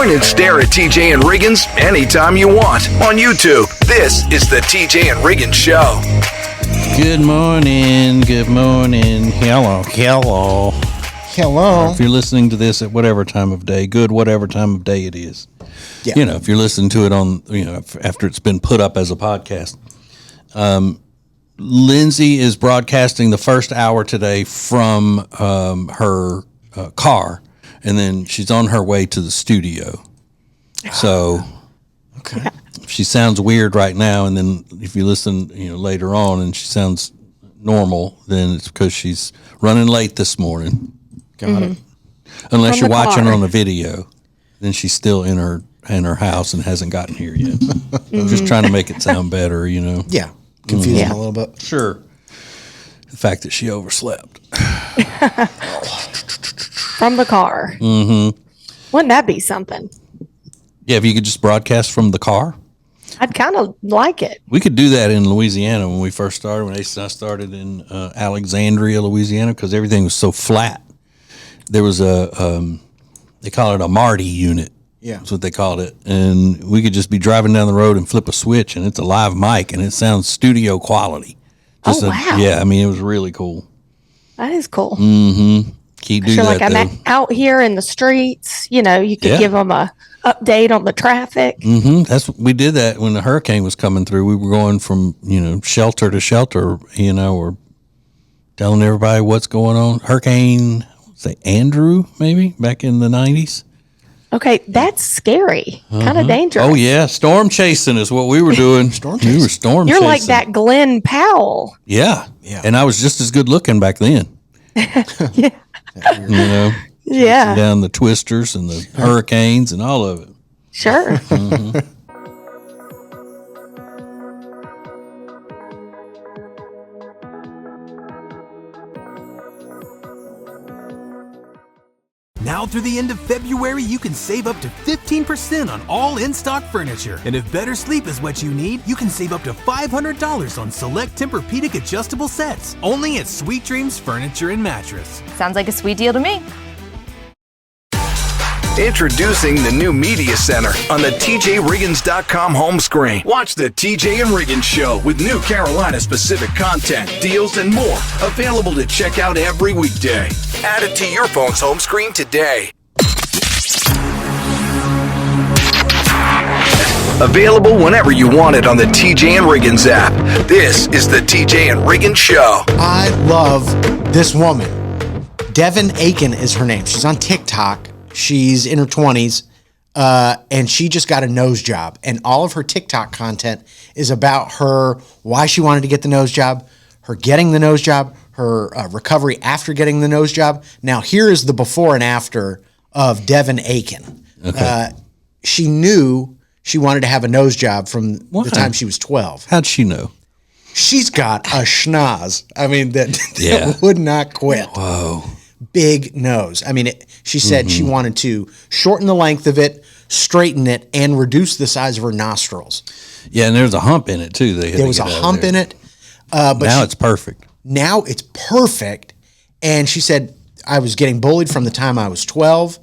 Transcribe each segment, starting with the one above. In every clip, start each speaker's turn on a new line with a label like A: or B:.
A: Join and stare at TJ and Riggins anytime you want on YouTube. This is the TJ and Riggins Show.
B: Good morning. Good morning. Hello. Hello.
C: Hello.
B: If you're listening to this at whatever time of day, whatever time of day it is.
C: Yeah.
B: You know, if you're listening to it on, after it's been put up as a podcast. Lindsay is broadcasting the first hour today from her car, and then she's on her way to the studio. So,
C: Okay.
B: if she sounds weird right now, and then if you listen, later on, and she sounds normal, then it's because she's running late this morning.
C: Got it.
B: Unless
D: From
B: you're
D: the
B: watching
D: car.
B: on a video, then she's still in her house and hasn't gotten here yet. I'm just trying to make it sound better,
C: Yeah. Confusing
D: Yeah.
C: a little bit.
B: Sure. The fact that she overslept.
D: From the car. Mm-hmm. Wouldn't that be something?
B: Yeah, if you could just broadcast from the car.
D: I'd kind of like it.
B: We could do that in Louisiana when we first started, when Ace and I started in Alexandria, Louisiana, because everything was so flat. There was they call it a Marty unit.
C: Yeah.
B: That's what they called it. And we could just be driving down the road and flip a switch, and it's a live mic, and it sounds studio quality.
D: Wow.
B: Yeah, I mean, it was really cool.
D: That is cool.
B: Can you
D: I
B: do
D: feel
B: that,
D: like I'm
B: though?
D: out here in the streets. You could
B: Yeah.
D: give them a update on the traffic.
B: We did that when the hurricane was coming through. We were going from, shelter to shelter, or telling everybody what's going on. Hurricane, say Andrew, maybe back in the 90s.
D: Okay, that's scary. Kind of dangerous.
B: Oh yeah, storm chasing is what we were doing. We were storm
D: You're
B: chasing.
D: like that Glenn Powell.
B: Yeah.
C: Yeah.
B: And I was just as good looking back then.
D: Yeah,
B: Down the twisters and the hurricanes and all of it.
D: sure.
E: Now through the end of February, you can save up to 15% on all in-stock furniture. And if better sleep is what you need, you can save up to $500 on select Tempur-Pedic adjustable sets. Only at Sweet Dreams Furniture and Mattress.
F: Sounds like a sweet deal to me.
A: Introducing the new Media Center on the TJRiggins.com home screen. Watch the TJ and Riggins Show with new Carolina-specific content, deals, and more. Available to check out every weekday. Add it to your phone's home screen today. Available whenever you want it on the TJ and Riggins app. This is the TJ and Riggins Show.
C: I love this woman. Devon Aen is her name. She's on TikTok. She's in her 20s, and she just got a nose job. And all of her TikTok content is about her, why she wanted to get the nose job, her getting the nose job, her recovery after getting the nose job. Now, here is the before and after of Devon Aen.
B: Okay.
C: She knew she wanted to have a nose job from the time she was 12.
B: How'd she know?
C: She's got a schnoz. I mean, that
B: Yeah.
C: would not quit.
B: Whoa.
C: Big nose. I mean, she said she wanted to shorten the length of it, straighten it, and reduce the size of her nostrils.
B: Yeah, and there's a hump in it, too.
C: There was a hump in it. But
B: Now it's perfect.
C: now it's perfect. And she said, I was getting bullied from the time I was 12,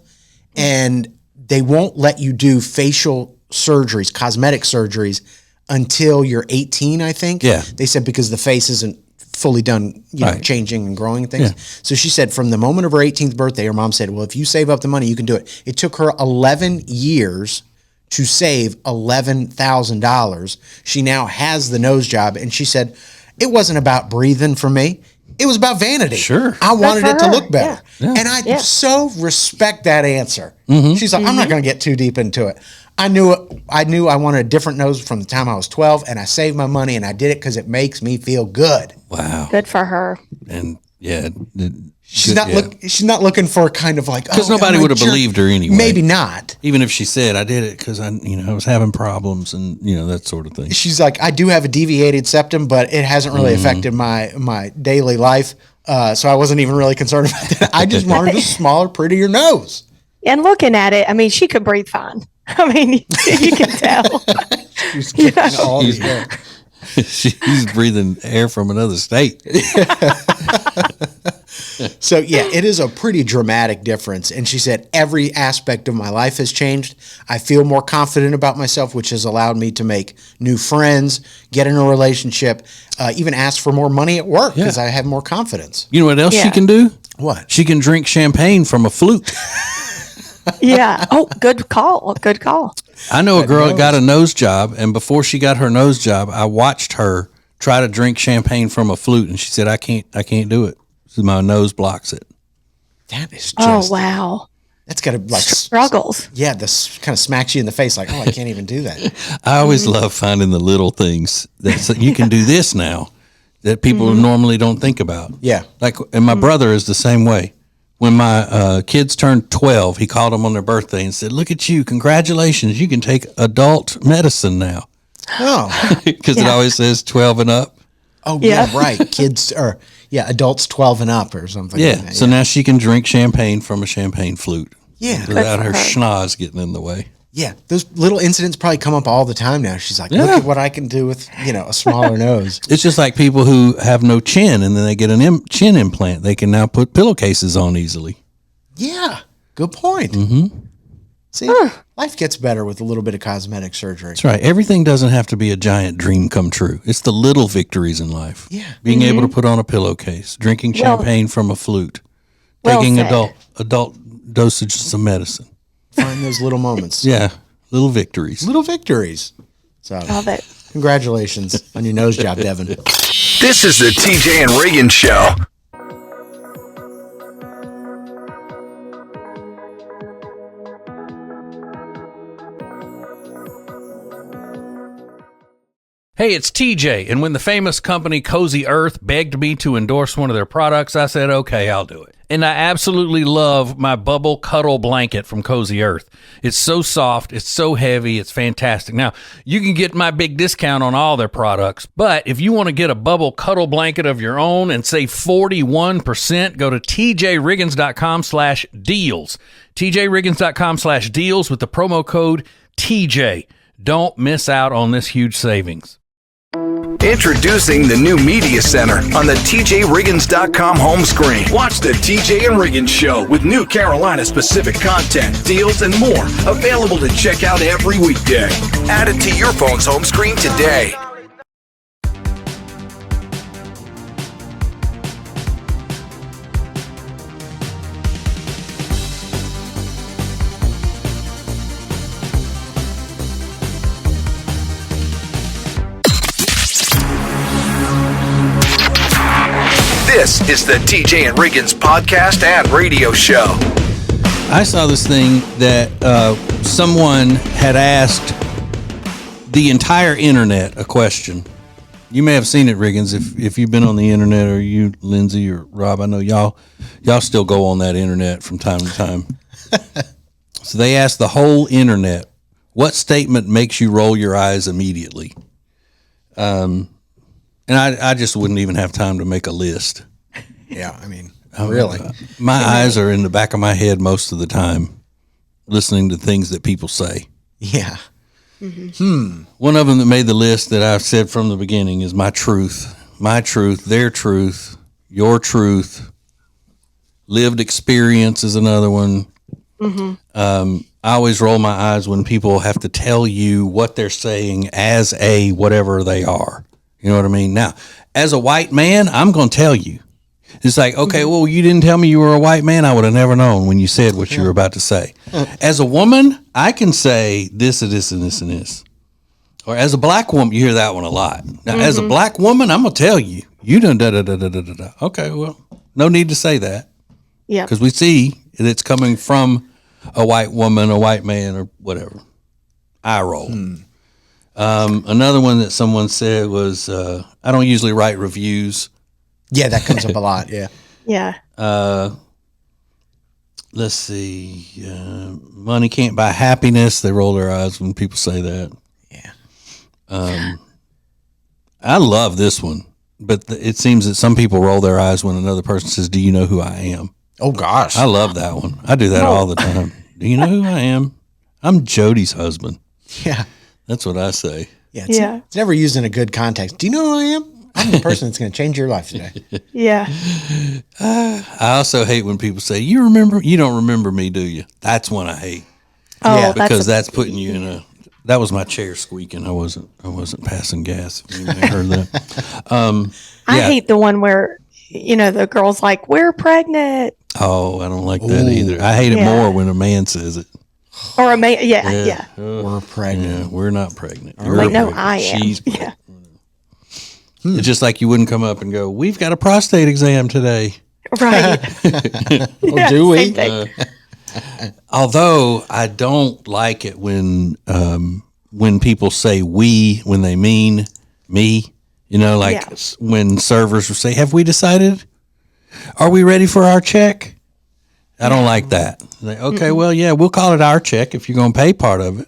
C: and they won't let you do facial surgeries, cosmetic surgeries, until you're 18, I think.
B: Yeah.
C: They said because the face isn't fully done,
B: Right.
C: changing and growing and things.
B: Yeah.
C: So she said from the moment of her 18th birthday, her mom said, well, if you save up the money, you can do it. It took her 11 years to save $11,000. She now has the nose job. And she said, it wasn't about breathing for me. It was about vanity.
B: Sure.
C: I wanted
D: for
C: it to
D: her.
C: look better.
B: Yeah.
C: And I
D: Yeah.
C: so respect that answer.
B: Mm-hmm.
C: She's like, I'm not going to get too deep into it. I knew I wanted a different nose from the time I was 12, and I saved my money, and I did it because it makes me feel good.
B: Wow.
D: Good for her.
B: And yeah,
C: She's She's not looking for kind of like,
B: because
C: oh,
B: nobody
C: I'm a
B: would have
C: jerk.
B: believed her anyway.
C: Maybe not.
B: Even if she said, I did it because I was having problems and that sort of thing.
C: She's like, I do have a deviated septum, but it hasn't really
B: Mm-hmm.
C: affected my daily life. So I wasn't even really concerned about that. I just wanted a smaller, prettier nose.
D: And looking at it, I mean, she could breathe fine. I mean, you can tell.
C: She's getting all the air.
B: She's breathing air from another state.
C: So yeah, it is a pretty dramatic difference. And she said, every aspect of my life has changed. I feel more confident about myself, which has allowed me to make new friends, get in a relationship, even ask for more money at work because I have more confidence.
B: You know what else she can do?
C: What?
B: She can drink champagne from a flute.
D: Yeah. Oh, good call. Good call.
B: I know a girl that got a nose job, and before she got her nose job, I watched her try to drink champagne from a flute, and she said, I can't do it. My nose blocks it.
C: That is just...
D: Oh, wow.
C: That's got to like...
D: Struggles.
C: Yeah, this kind of smacks you in the face like, oh, I can't even do that.
B: I always love finding the little things that you can do this now that people normally don't think about.
C: Yeah.
B: Like, and my brother is the same way. When my kids turned 12, he called them on their birthday and said, look at you, congratulations, you can take adult medicine now.
C: Oh.
B: Because it always says 12 and up.
C: Oh, yeah, right. Kids or adults 12 and up or something.
B: Yeah.
C: Like that.
B: So now she can drink champagne from a champagne flute.
C: Yeah.
B: Without her schnoz getting in the way.
C: Yeah. Those little incidents probably come up all the time now. She's like, look at what I can do with, a smaller nose.
B: It's just like people who have no chin and then they get an chin implant. They can now put pillowcases on easily.
C: Yeah. Good point. See, life gets better with a little bit of cosmetic surgery.
B: That's right. Everything doesn't have to be a giant dream come true. It's the little victories in life.
C: Yeah.
B: Being able to put on a pillowcase, drinking champagne from a flute, taking adult dosages of medicine.
C: Find those little moments.
B: Yeah. Little victories.
C: Little victories. So,
D: Love it.
C: congratulations on your nose job, Devon.
A: This is the TJ and Riggins Show.
B: Hey, it's TJ, and when the famous company Cozy Earth begged me to endorse one of their products, I said, okay, I'll do it. And I absolutely love my Bubble Cuddle Blanket from Cozy Earth. It's so soft, it's so heavy, it's fantastic. Now, you can get my big discount on all their products, but if you want to get a Bubble Cuddle Blanket of your own and save 41%, go to tjriggins.com/deals. tjriggins.com/deals with the promo code TJ. Don't miss out on this huge savings.
A: Introducing the new Media Center on the TJRiggins.com home screen. Watch the TJ and Riggins Show with new Carolina-specific content, deals, and more available to check out every weekday. Add it to your phone's home screen today. This is the TJ and Riggins podcast and radio show.
B: I saw this thing that someone had asked the entire internet a question. You may have seen it, Riggins, if you've been on the internet, or you, Lindsay or Rob. I know y'all still go on that internet from time to time. So they asked the whole internet, what statement makes you roll your eyes immediately? And I just wouldn't even have time to make a list.
C: Yeah, I mean, really.
B: My eyes are in the back of my head most of the time, listening to things that people say.
C: Yeah.
B: One of them that made the list that I've said from the beginning is my truth, their truth, your truth. Lived experience is another one. I always roll my eyes when people have to tell you what they're saying as a whatever they are. You know what I mean? Now, as a white man, I'm going to tell you. It's like, okay, well, you didn't tell me you were a white man. I would have never known when you said what you were about to say. As a woman, I can say this and this and this and this. Or as a black woman, you hear that one a lot. Now, as a black woman, I'm going to tell you, you done da-da-da-da-da-da. Okay, well, no need to say that.
D: Yeah.
B: Because we see that it's coming from a white woman, a white man, or whatever. I roll. Another one that someone said was, I don't usually write reviews.
C: Yeah, that comes up a lot, yeah.
D: Yeah.
B: Let's see. Money can't buy happiness. They roll their eyes when people say that.
C: Yeah.
B: I love this one, but it seems that some people roll their eyes when another person says, do you know who I am?
C: Oh, gosh.
B: I love that one. I do that all the time. Do you know who I am? I'm Jody's husband.
C: Yeah.
B: That's what I say.
C: Yeah. It's never used in a good context. Do you know who I am? I'm the person that's going to change your life today.
D: Yeah.
B: I also hate when people say, you don't remember me, do you? That's one I hate.
D: Oh,
C: Yeah,
B: Because that's putting you in a, that was my chair squeaking. I wasn't passing gas. If you may have heard that.
D: I hate the one where, the girl's like, we're pregnant.
B: Oh, I don't like that either. I hate it
D: Yeah.
B: more when a man says it.
D: Or a man. Yeah.
C: We're pregnant.
B: Yeah, we're not pregnant.
D: Like,
B: You're
D: no,
B: pregnant.
D: I am.
B: She's
D: Yeah.
B: It's just like you wouldn't come up and go, we've got a prostate exam today.
D: Right. Yeah,
C: do we?
D: same thing.
B: Although I don't like it when people say we when they mean me.
D: Yeah.
B: When servers will say, have we decided? Are we ready for our check? I don't like that. Like, okay, well, yeah, we'll call it our check if you're going to pay part of it.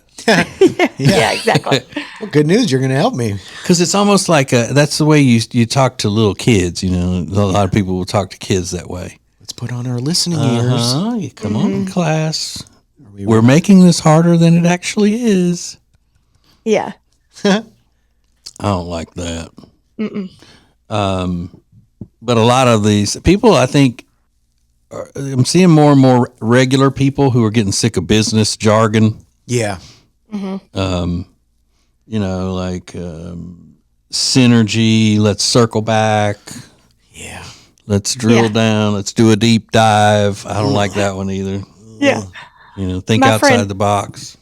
D: Yeah, exactly.
C: Well, good news. You're going to help me.
B: Because it's almost like that's the way you talk to little kids. A lot of people will talk to kids that way.
C: Let's put on our listening ears.
B: You come on, class. We're making this harder than it actually is.
D: Yeah.
B: I don't like that. But a lot of these people, I think, I'm seeing more and more regular people who are getting sick of business jargon.
C: Yeah.
B: Synergy, let's circle back.
C: Yeah.
B: Let's drill
D: Yeah.
B: down. Let's do a deep dive. I don't like that one either.
D: Yeah.
B: Think
D: My
B: outside
D: friend-
B: the box.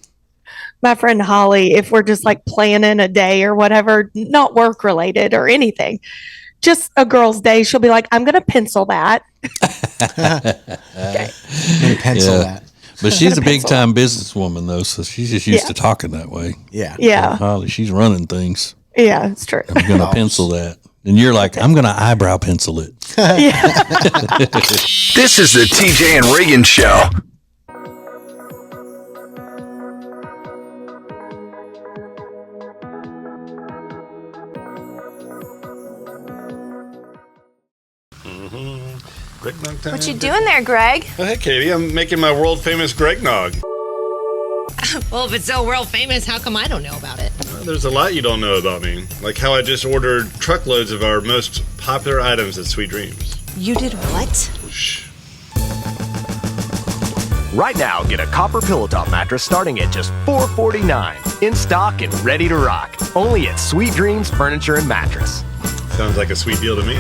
D: My friend Holly, if we're just like planning a day or whatever, not work related or anything, just a girl's day, she'll be like, I'm going to pencil that. Okay.
C: I'm going to pencil that.
B: But she's a
D: pencil.
B: big time businesswoman, though, so she's just used
D: Yeah.
B: to talking that way.
C: Yeah.
D: Yeah.
B: Holly, she's running things.
D: Yeah, it's true.
B: I'm going to pencil that. And you're like, I'm going to eyebrow pencil it.
D: Yeah.
A: This is the TJ and Riggins Show.
F: Greg Nog time.
G: What you doing there, Greg?
F: Oh, hey, Katie. I'm making my world famous Greg Nog.
H: Well, if it's so world famous, how come I don't know about it?
F: There's a lot you don't know about me. Like how I just ordered truckloads of our most popular items at Sweet Dreams.
H: You did what?
F: Shh.
I: Right now, get a copper pillow top mattress starting at just $449. In stock and ready to rock. Only at Sweet Dreams Furniture and Mattress.
F: Sounds like a sweet deal to me.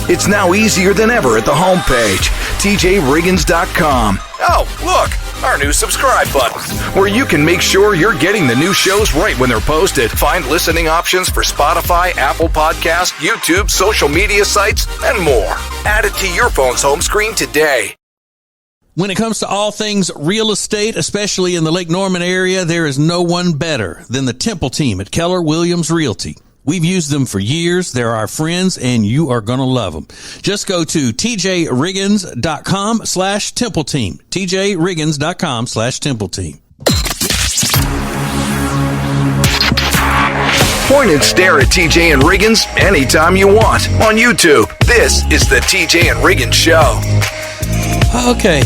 A: It's now easier than ever at the homepage, tjriggins.com. Oh, look, our new subscribe button, where you can make sure you're getting the new shows right when they're posted. Find listening options for Spotify, Apple Podcasts, YouTube, social media sites, and more. Add it to your phone's home screen today.
B: When it comes to all things real estate, especially in the Lake Norman area, there is no one better than the Temple team at Keller Williams Realty. We've used them for years. They're our friends, and you are going to love them. Just go to tjriggins.com/Temple Team. tjriggins.com/Temple Team.
A: Point and stare at TJ and Riggins anytime you want on YouTube. This is the TJ and Riggins Show.
B: Okay.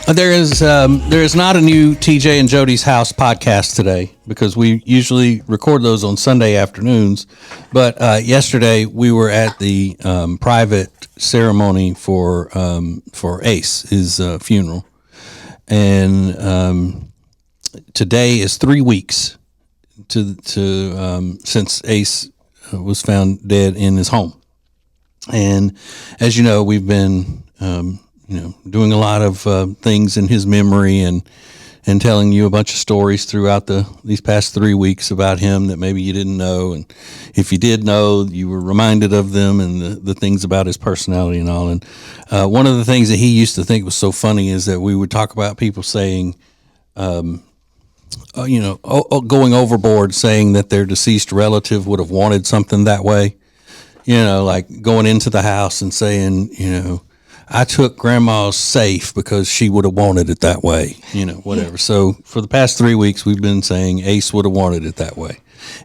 B: There is not a new TJ and Jody's House podcast today because we usually record those on Sunday afternoons. But yesterday we were at the private ceremony for Ace, his funeral, and today is 3 weeks to since Ace was found dead in his home. And as you know, we've been doing a lot of things in his memory and telling you a bunch of stories throughout these past 3 weeks about him that maybe you didn't know. And if you did know, you were reminded of them and the things about his personality and all. And one of the things that he used to think was so funny is that we would talk about people saying, going overboard, saying that their deceased relative would have wanted something that way. Like going into the house and saying, I took grandma's safe because she would have wanted it that way, whatever. So for the past 3 weeks, we've been saying Ace would have wanted it that way.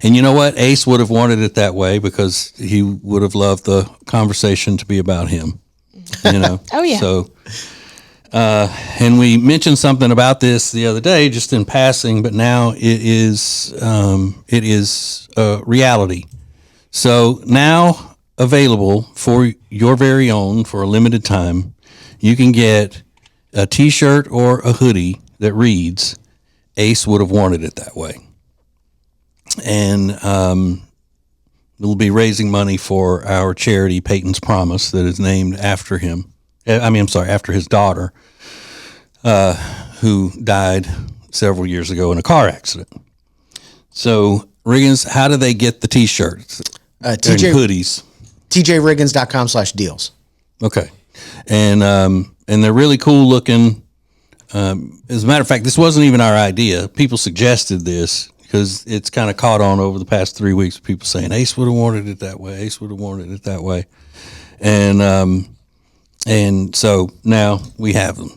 B: And you know what? Ace would have wanted it that way because he would have loved the conversation to be about him,
D: Oh, yeah.
B: So And we mentioned something about this the other day, just in passing, but now it is reality. So now available for your very own for a limited time, you can get a T-shirt or a hoodie that reads, "Ace would have wanted it that way," and we'll be raising money for our charity, Peyton's Promise, that is named after him. After his daughter, who died several years ago in a car accident. So, Riggins, how do they get the T-shirts and hoodies?
C: TJRiggins.com/deals.
B: Okay. And they're really cool looking. As a matter of fact, this wasn't even our idea. People suggested this because it's kind of caught on over the past 3 weeks. People saying Ace would have wanted it that way. Ace would have wanted it that way. And so now we have them.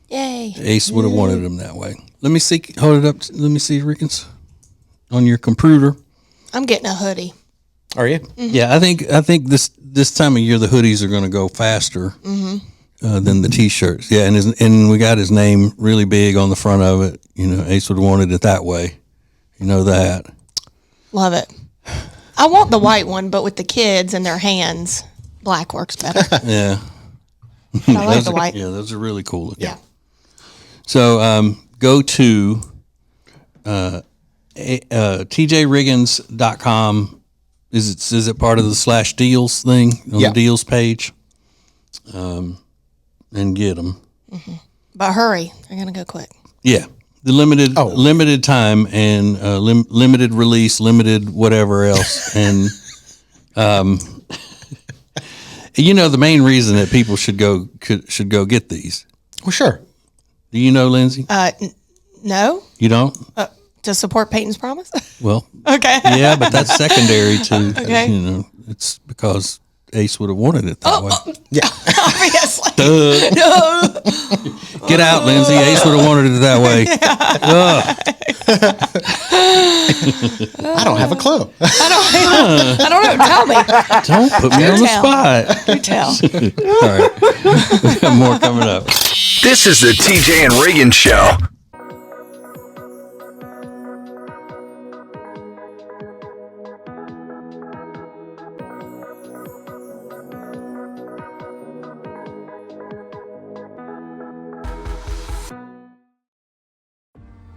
D: Yay.
B: Ace would have wanted them that way. Let me see. Hold it up. Let me see, Riggins, on your computer.
D: I'm getting a hoodie.
C: Are you?
D: Mm-hmm.
B: Yeah, I think this time of year the hoodies are going to go faster than the T-shirts. Yeah, and we got his name really big on the front of it. You know, Ace would have wanted it that way. You know that.
D: Love it. I want the white one, but with the kids and their hands, black works better.
B: Yeah.
D: But I like the white.
B: Yeah, those are really cool looking.
D: Yeah.
B: So go to tjriggins.com. Is it part of the /deals thing on the deals page? And get them.
D: Mm-hmm. But hurry, they're gonna go quick.
B: Yeah, the limited time and limited release, limited whatever else, and the main reason that people should go get these.
C: Well, sure.
B: Do you know, Lindsay?
D: No.
B: You don't?
D: To support Peyton's Promise?
B: Well,
D: okay.
B: Yeah, but that's secondary to,
D: okay.
B: It's because Ace would have wanted it that way.
C: Yeah.
D: Obviously.
B: Get out, Lindsay. Ace would have wanted it that way.
C: I don't have a clue.
D: I don't know. Tell me.
B: Don't put me on the spot.
D: You tell.
B: All right. We got more coming up.
A: This is the TJ and Riggins Show.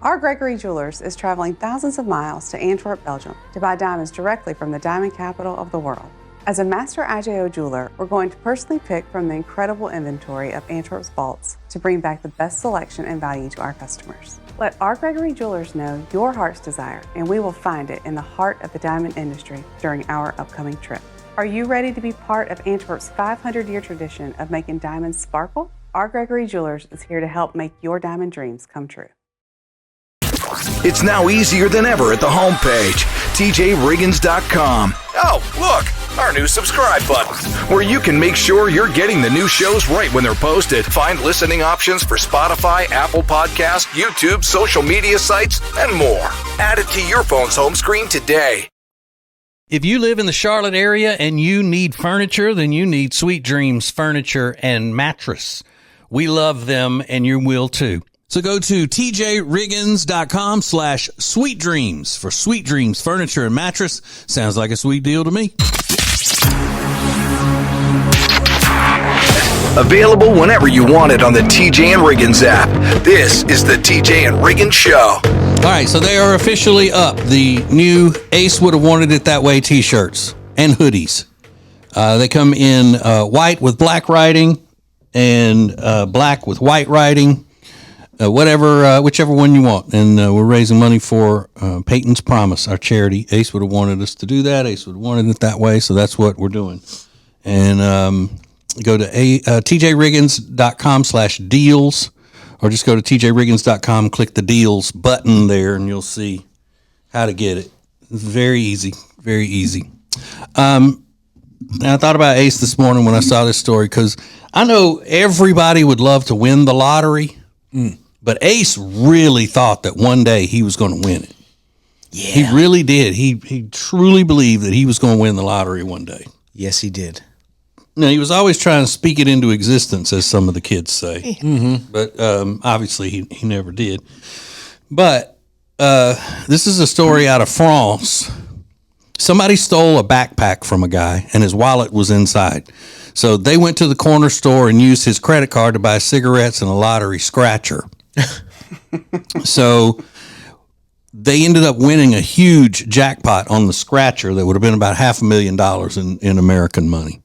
G: Our Gregory Jewelers is traveling thousands of miles to Antwerp, Belgium to buy diamonds directly from the diamond capital of the world. As a master IJO jeweler, we're going to personally pick from the incredible inventory of Antwerp's vaults to bring back the best selection and value to our customers. Let our Gregory Jewelers know your heart's desire, and we will find it in the heart of the diamond industry during our upcoming trip. Are you ready to be part of Antwerp's 500-year tradition of making diamonds sparkle? Our Gregory Jewelers is here to help make your diamond dreams come true.
A: It's now easier than ever at the homepage, tjriggins.com. Oh, look, our new subscribe button, where you can make sure you're getting the new shows right when they're posted. Find listening options for Spotify, Apple Podcasts, YouTube, social media sites, and more. Add it to your phone's home screen today.
B: If you live in the Charlotte area and you need furniture, then you need Sweet Dreams Furniture and Mattress. We love them, and you will too. So go to tjriggins.com/sweetdreams for Sweet Dreams Furniture and Mattress. Sounds like a sweet deal to me.
A: Available whenever you want it on the TJ and Riggins app. This is the TJ and Riggins Show.
B: All right, so they are officially up. The new Ace Would Have Wanted It That Way t-shirts and hoodies. They come in white with black writing and black with white writing. Whichever one you want. And we're raising money for Peyton's Promise, our charity. Ace would have wanted us to do that. Ace would have wanted it that way, so that's what we're doing. And go to tjriggins.com/deals, or just go to tjriggins.com, click the deals button there, and you'll see how to get it. It's very easy, very easy. And I thought about Ace this morning when I saw this story, because I know everybody would love to win the lottery. But Ace really thought that one day he was going to win it. Yeah. He really did. He truly believed that he was going to win the lottery one day.
C: Yes, he did.
B: No, he was always trying to speak it into existence, as some of the kids say. But obviously, he never did. But this is a story out of France. Somebody stole a backpack from a guy, and his wallet was inside. So they went to the corner store and used his credit card to buy cigarettes and a lottery scratcher. So they ended up winning a huge jackpot on the scratcher that would have been about $500,000 in American money.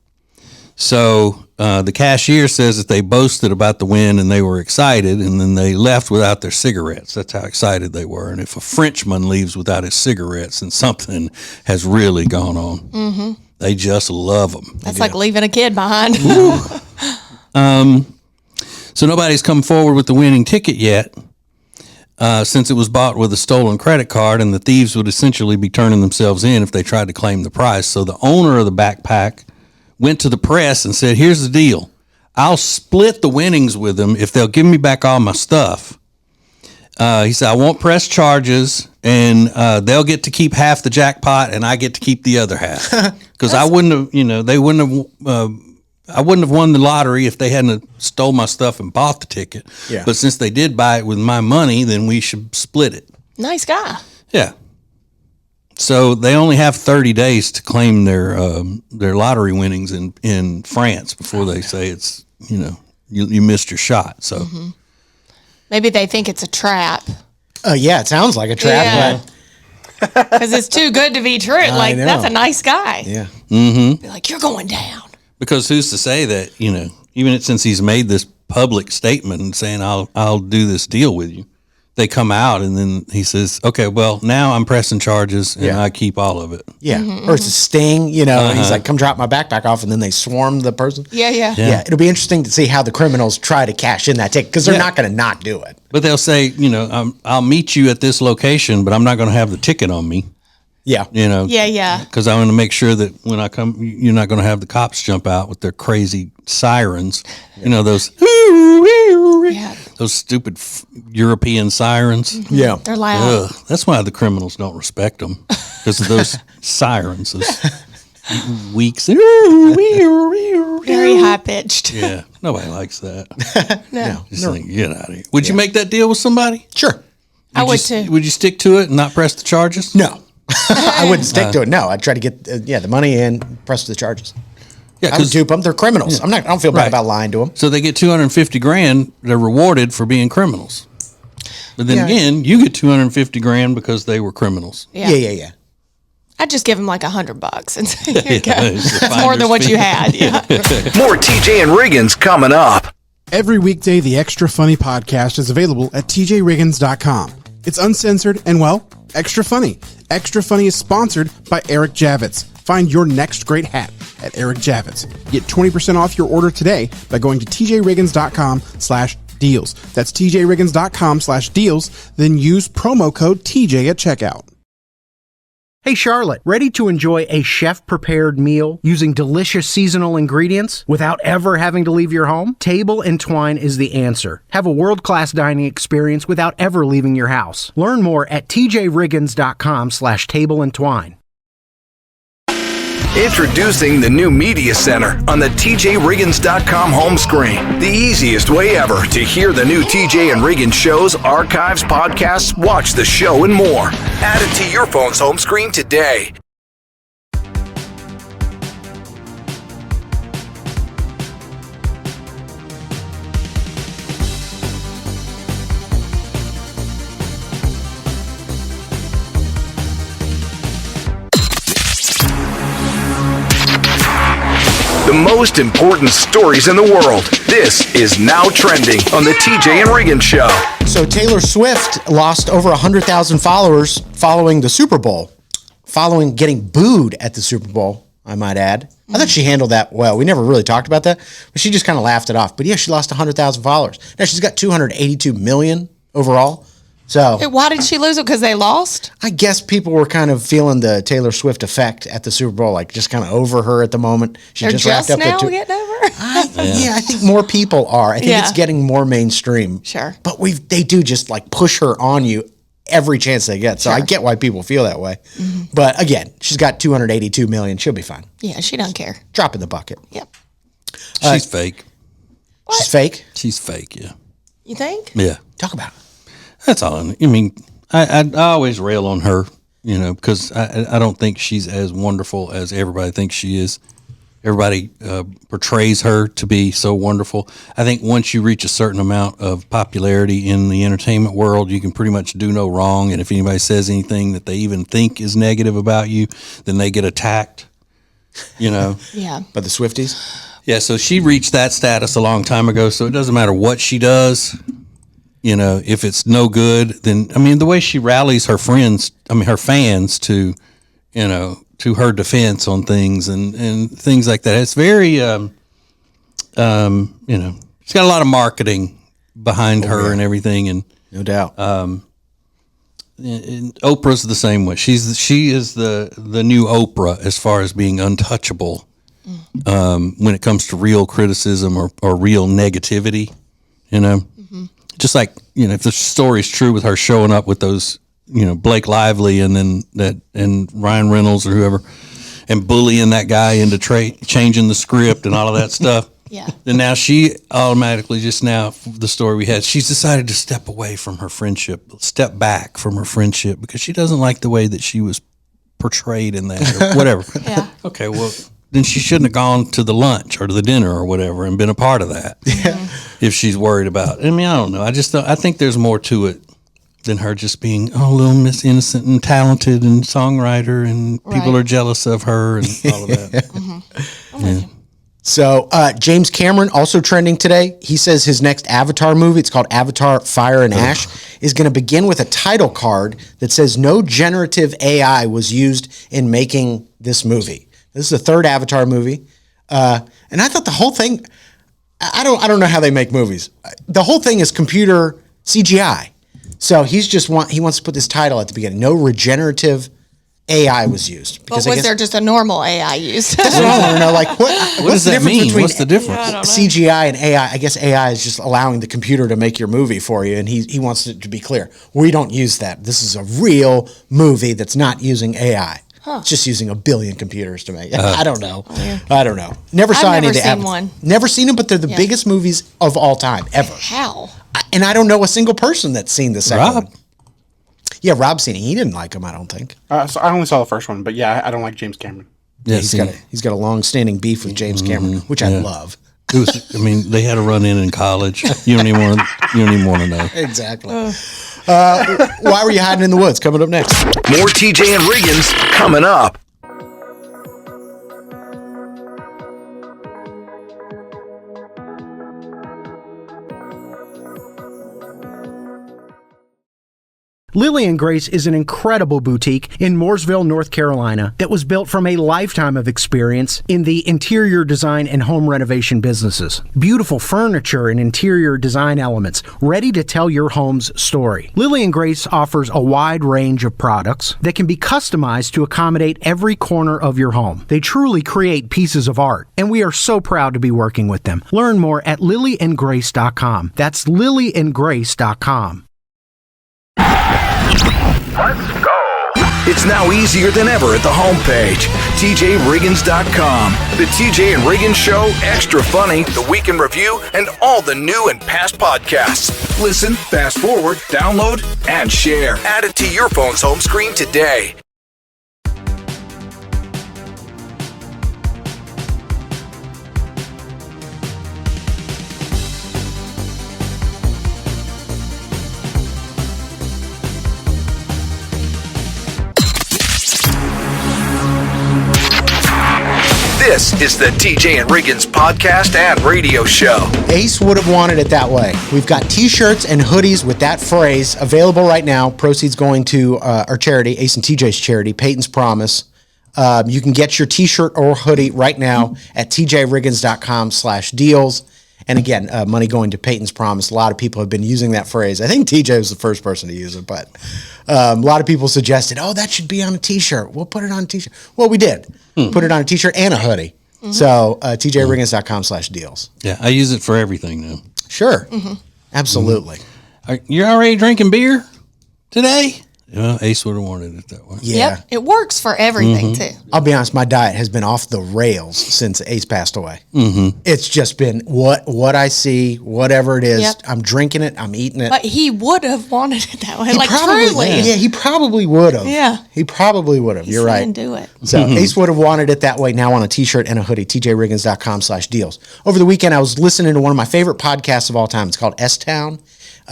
B: So the cashier says that they boasted about the win and they were excited, and then they left without their cigarettes. That's how excited they were. And if a Frenchman leaves without his cigarettes, then something has really gone on. Mm-hmm. They just love them.
D: That's like leaving a kid behind.
B: So nobody's come forward with the winning ticket yet, since it was bought with a stolen credit card, and the thieves would essentially be turning themselves in if they tried to claim the prize. So the owner of the backpack went to the press and said, here's the deal. I'll split the winnings with them if they'll give me back all my stuff. He said, I won't press charges, and they'll get to keep half the jackpot, and I get to keep the other half. Because I wouldn't have, they wouldn't have, I wouldn't have won the lottery if they hadn't stole my stuff and bought the ticket.
C: Yeah.
B: But since they did buy it with my money, then we should split it.
D: Nice guy.
B: Yeah. So they only have 30 days to claim their lottery winnings in France before they say it's, you missed your shot. So
D: maybe they think it's a trap.
C: Yeah, it sounds like a trap.
D: Yeah. Because it's too good to be true. Like,
C: know.
D: that's a nice guy.
C: Yeah.
B: Mm-hmm.
D: Be like, you're going down.
B: Because who's to say that, even since he's made this public statement and saying, I'll do this deal with you, they come out and then he says, okay, well, now I'm pressing charges and I keep all of it.
C: Yeah. Or it's a sting, he's like, come drop my backpack off, and then they swarm the person.
D: Yeah.
C: It'll be interesting to see how the criminals try to cash in that ticket, because they're not going to not do it.
B: But they'll say, I'll meet you at this location, but I'm not going to have the ticket on me.
C: Yeah.
D: Yeah.
B: Because I want to make sure that when I come, you're not going to have the cops jump out with their crazy sirens. Those those stupid European sirens.
C: Yeah.
D: They're loud.
B: Ugh, that's why the criminals don't respect them, because of those sirens, those weeks.
D: Very high pitched.
B: Yeah, nobody likes that.
D: No.
B: Just think, get out of here. Would you make that deal with somebody?
C: Sure.
D: I would too.
B: Would you stick to it and not press the charges?
C: No. I wouldn't stick to it. No, I'd try to get the money and press the charges.
B: Yeah,
C: I would dupe them. They're criminals. I don't feel bad about lying to them.
B: So they get $250,000. They're rewarded for being criminals. But then again, you get $250,000 because they were criminals.
C: Yeah.
D: I'd just give them like $100 and say, here you go.
B: It's
D: That's more than what you had. Yeah.
A: More TJ and Riggins coming up.
J: Every weekday, the Extra Funny podcast is available at tjriggins.com. It's uncensored and, extra funny. Extra Funny is sponsored by Eric Javits. Find your next great hat at Eric Javits. Get 20% off your order today by going to tjriggins.com/deals. That's tjriggins.com/deals. Then use promo code TJ at checkout.
K: Hey Charlotte, ready to enjoy a chef-prepared meal using delicious seasonal ingredients without ever having to leave your home? Table and Twine is the answer. Have a world-class dining experience without ever leaving your house. Learn more at tjriggins.com/tableandtwine.
A: Introducing the new Media Center on the TJRiggins.com home screen. The easiest way ever to hear the new TJ and Riggins shows, archives, podcasts, watch the show, and more. Add it to your phone's home screen today. The most important stories in the world. This is Now Trending on the TJ and Riggins Show.
C: So Taylor Swift lost over 100,000 followers following the Super Bowl, following getting booed at the Super Bowl, I might add. I thought she handled that well. We never really talked about that, but she just kind of laughed it off. But yeah, she lost 100,000 followers. Now she's got 282 million overall. So
D: why did she lose it? Because they lost?
C: I guess people were kind of feeling the Taylor Swift effect at the Super Bowl, like just kind of over her at the moment. She
D: They're
C: just wrapped up
D: now
C: the
D: getting over?
C: I think more people are. I think it's getting more mainstream.
D: Sure.
C: But they do just like push her on you every chance they get. So I get why people feel that way. Mm-hmm. But again, she's got 282 million. She'll be fine.
D: Yeah, she doesn't care.
C: Drop in the bucket.
D: Yep.
B: She's fake.
C: She's fake?
B: She's fake, yeah.
D: You think?
B: Yeah.
C: Talk about it.
B: That's all. I mean, I always rail on her, because I don't think she's as wonderful as everybody thinks she is. Everybody portrays her to be so wonderful. I think once you reach a certain amount of popularity in the entertainment world, you can pretty much do no wrong. And if anybody says anything that they even think is negative about you, then they get attacked,
D: Yeah.
C: But the Swifties?
B: Yeah, so she reached that status a long time ago, so it doesn't matter what she does. If it's no good, then, the way she rallies her fans to, to her defense on things and things like that. It's very, she's got a lot of marketing behind her and everything. And
C: no doubt.
B: And Oprah's the same way. She is the new Oprah as far as being untouchable when it comes to real criticism or real negativity, Just like, if the story's true with her showing up with those, Blake Lively and then and Ryan Reynolds or whoever, and bullying that guy into changing the script and all of that stuff.
D: Yeah.
B: Then now she automatically, just now, the story we had, she's decided to step back from her friendship because she doesn't like the way that she was portrayed in that or whatever.
D: Yeah.
B: Okay, well, then she shouldn't have gone to the lunch or to the dinner or whatever and been a part of that.
C: Yeah.
B: If she's worried about it. I don't know. I think there's more to it than her just being, little Miss Innocent and talented and songwriter and people are jealous of her and all of that. Yeah.
C: So James Cameron, also trending today, he says his next Avatar movie, it's called Avatar Fire and Ash, is going to begin with a title card that says no generative AI was used in making this movie. This is the third Avatar movie. And I thought the whole thing, I don't know how they make movies. The whole thing is computer CGI. So he wants to put this title at the beginning. No regenerative AI was used.
D: But was there just a normal AI used?
C: That's what I want to know. Like, what
B: does that mean? What's the difference?
C: CGI and AI. I guess AI is just allowing the computer to make your movie for you, and he wants it to be clear. We don't use that. This is a real movie that's not using AI. It's just using a billion computers to make it. I don't know. I don't know. Never saw any of the
D: seen one.
C: Never seen them, but they're the biggest movies of all time, ever.
D: How?
C: And I don't know a single person that's seen the second
B: Rob.
C: one. Yeah, Rob's seen it. He didn't like them, I don't think.
J: So I only saw the first one, but yeah, I don't like James Cameron.
C: Yeah, he's got a long-standing beef with James Cameron, which I love.
B: It was. They had a run in college. You don't even want to know.
C: Exactly. Why were you hiding in the woods? Coming up next.
A: More TJ and Riggins coming up.
K: Lily and Grace is an incredible boutique in Mooresville, North Carolina that was built from a lifetime of experience in the interior design and home renovation businesses. Beautiful furniture and interior design elements ready to tell your home's story. Lily and Grace offers a wide range of products that can be customized to accommodate every corner of your home. They truly create pieces of art, and we are so proud to be working with them. Learn more at lilyandgrace.com. That's lilyandgrace.com.
A: Let's go. It's now easier than ever at the homepage, TJRiggins.com. The TJ and Riggins Show, Extra Funny, The Week in Review, and all the new and past podcasts. Listen, fast forward, download, and share. Add it to your phone's home screen today. This is the TJ and Riggins podcast and radio show.
C: Ace would have wanted it that way. We've got t-shirts and hoodies with that phrase available right now. Proceeds going to our charity, Ace and TJ's charity, Peyton's Promise. You can get your t-shirt or hoodie right now at tjriggins.com/deals. And again, money going to Peyton's Promise. A lot of people have been using that phrase. I think TJ was the first person to use it, but a lot of people suggested, that should be on a t-shirt. We'll put it on a t-shirt. Well, we did. Put it on a t-shirt and a hoodie. Mm-hmm. So tjriggins.com/deals.
B: Yeah, I use it for everything now.
C: Sure. Absolutely.
B: You're already drinking beer today? Well, Ace would have wanted it that way.
C: Yeah.
D: Yep. It works for everything too.
C: I'll be honest, my diet has been off the rails since Ace passed away. It's just been what I see, whatever it is.
D: Yep.
C: I'm drinking it, I'm eating it.
D: But he would have wanted it that way.
C: He
D: Like
C: probably,
D: truly.
C: yeah, he probably would have.
D: Yeah.
C: He probably would have. You're right.
D: Didn't do it.
C: So Ace would have wanted it that way now on a t-shirt and a hoodie, tjriggins.com/deals. Over the weekend, I was listening to one of my favorite podcasts of all time. It's called S-Town.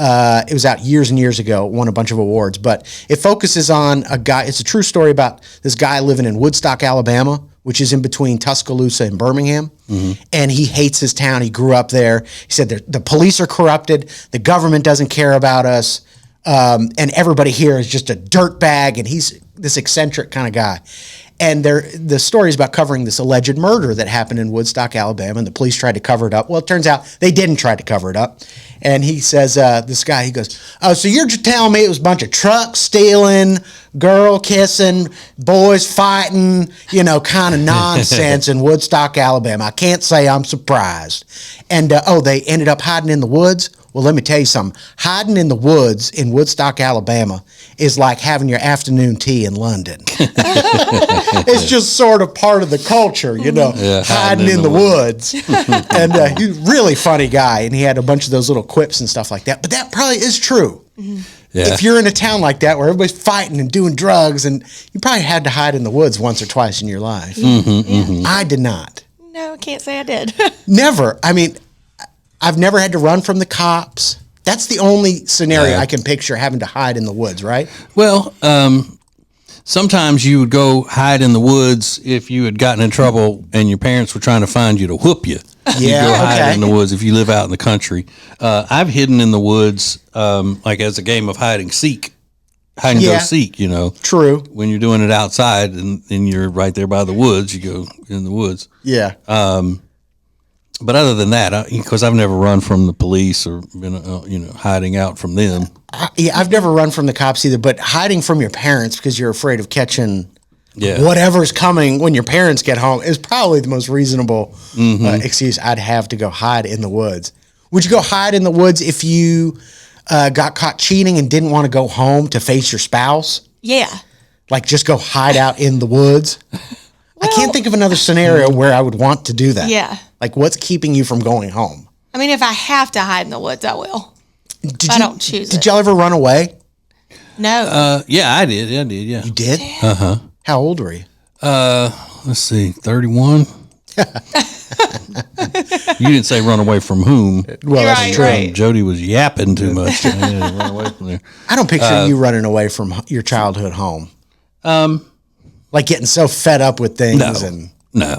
C: It was out years and years ago, won a bunch of awards, but it focuses on a guy. It's a true story about this guy living in Woodstock, Alabama, which is in between Tuscaloosa and Birmingham. And he hates his town. He grew up there. He said the police are corrupted. The government doesn't care about us. And everybody here is just a dirtbag. And he's this eccentric kind of guy. And the story is about covering this alleged murder that happened in Woodstock, Alabama, and the police tried to cover it up. Well, it turns out they didn't try to cover it up. And he says, this guy, he goes, "Oh, so you're just telling me it was a bunch of truck stealing, girl kissing, boys fighting, kind of nonsense in Woodstock, Alabama. I can't say I'm surprised." And, they ended up hiding in the woods? Well, let me tell you something. Hiding in the woods in Woodstock, Alabama is like having your afternoon tea in London. It's just sort of part of the culture, hiding in the woods. And he's a really funny guy, and he had a bunch of those little quips and stuff like that. But that probably is true. Yeah. If you're in a town like that where everybody's fighting and doing drugs, and you probably had to hide in the woods once or twice in your life. I did not.
D: No, I can't say I did.
C: Never. I mean, I've never had to run from the cops. That's the only scenario I can picture, having to hide in the woods, right?
B: Well, sometimes you would go hide in the woods if you had gotten in trouble and your parents were trying to find you to whoop you. You go hide in the woods if you live out in the country. I've hidden in the woods like as a game of hide and seek. Hide and go seek,
C: True.
B: When you're doing it outside and you're right there by the woods, you go in the woods.
C: Yeah.
B: But other than that, because I've never run from the police or been, hiding out from them.
C: I've never run from the cops either, but hiding from your parents because you're afraid of catching whatever's coming when your parents get home is probably the most reasonable excuse I'd have to go hide in the woods. Would you go hide in the woods if you got caught cheating and didn't want to go home to face your spouse?
D: Yeah.
C: Like just go hide out in the woods? I can't think of another scenario where I would want to do that.
D: Yeah.
C: Like, what's keeping you from going home?
D: I mean, if I have to hide in the woods, I will. I don't choose it.
C: Did y'all ever run away?
D: No.
B: Yeah, I did. Yeah.
C: You did?
B: Uh-huh.
C: How old were you?
B: Let's see, 31. You didn't say run away from whom.
C: Well, that's true.
D: Right.
B: Jody was yapping too much. I had to run away from there.
C: I don't picture you running away from your childhood home. Like getting so fed up with things.
B: No.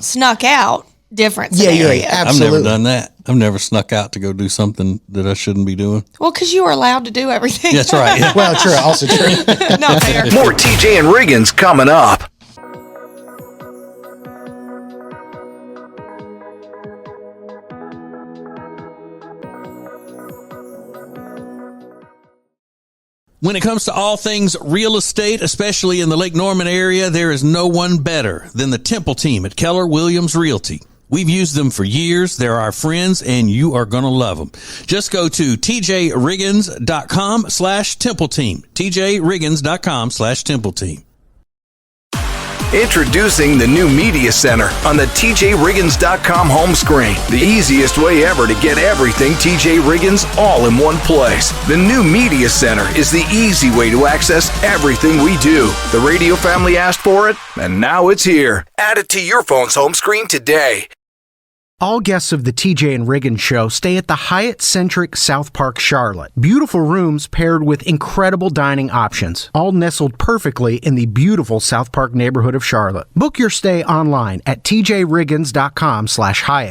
D: Snuck out, different
C: Yeah,
D: scenario.
C: you're right. Absolutely.
B: I've never done that. I've never snuck out to go do something that I shouldn't be doing.
D: Well, because you were allowed to do everything.
B: That's right. Yeah.
C: Well, true. Also true.
D: Not fair.
A: More TJ and Riggins coming up.
B: When it comes to all things real estate, especially in the Lake Norman area, there is no one better than the Temple team at Keller Williams Realty. We've used them for years. They're our friends, and you are going to love them. Just go to tjriggins.com/Temple team. tjriggins.com/Temple team.
A: Introducing the new Media Center on the tjriggins.com home screen. The easiest way ever to get everything TJ Riggins all in one place. The new Media Center is the easy way to access everything we do. The radio family asked for it, and now it's here. Add it to your phone's home screen today.
K: All guests of the TJ and Riggins Show stay at the Hyatt-centric South Park, Charlotte. Beautiful rooms paired with incredible dining options, all nestled perfectly in the beautiful South Park neighborhood of Charlotte. Book your stay online at tjriggins.com/Hyatt.